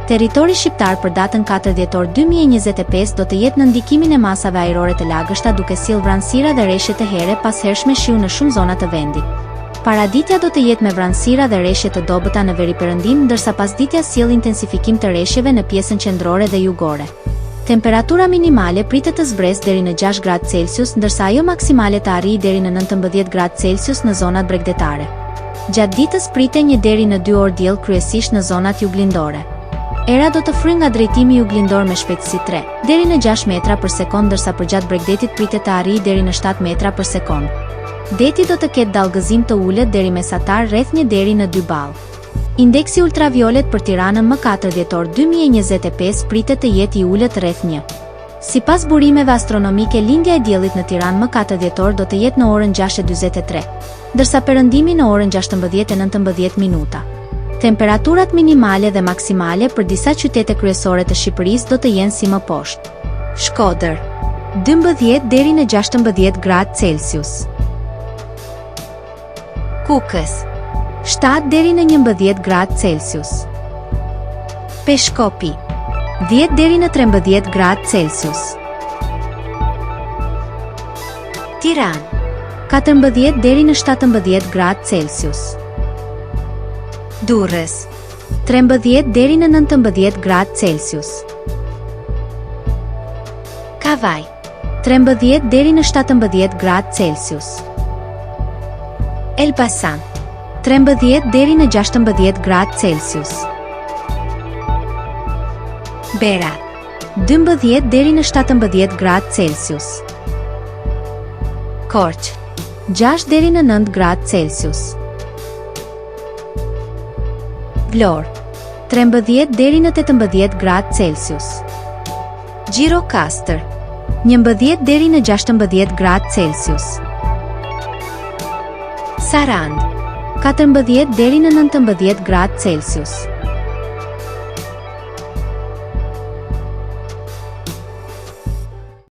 Territori shqiptar për datën 4 dhjetor 2025 do të jetë në ndikimin e masave ajrore të lagështa duke sjellë vranësira dhe reshje të here pas hershme shiu në shumë zona të vendit. Paraditja do të jetë me vranësira dhe reshje të dobëta në veriperëndim, ndërsa pasditja sjell intensifikim të reshjeve në pjesën qendrore dhe jugore. Temperatura minimale pritet të zbresë deri në 6 gradë Celsius, ndërsa ajo maksimale të arrijë deri në 19 gradë Celsius në zonat bregdetare. Gjatë ditës pritet 1 deri në 2 orë diell kryesisht në zonat juglindore. Era do të fryjë nga drejtimi juglindor me shpejtësi 3 deri në 6 metra për sekond, ndërsa përgjatë bregdetit pritet të arrijë deri në 7 metra për sekond. Deti do të ketë dallgëzim të ulët deri mesatar rreth 1 deri në 2 ball. Indeksi ultraviolet për Tiranën më 4 dhjetor 2025 pritet të jetë i ulët rreth 1. Sipas burimeve astronomike, lindja e diellit në Tiranë më 4 dhjetor do të jetë në orën 6:43, ndërsa perëndimi në orën 16:19 minuta. Temperaturat minimale dhe maksimale për disa qytete kryesore të Shqipërisë do të jenë si më poshtë. Shkodër 12 deri në 16 gradë Celsius. Kukës 7 deri në 11 gradë Celsius. Peshkopi 10 deri në 13 gradë Celsius. Tiranë 14 deri në 17 gradë Celsius. Durrës 13 deri në 19 gradë Celsius. Kavaj 13 deri në 17 gradë Celsius. Elbasan 13 deri në 16 gradë Celsius. Berat 12 deri në 17 gradë Celsius. Korç 6 deri në 9 gradë Celsius. Vlorë 13 deri në 18 gradë Celsius. Gjirokastër 11 deri në 16 gradë Celsius. Sarandë 14 deri në 19 gradë Celsius.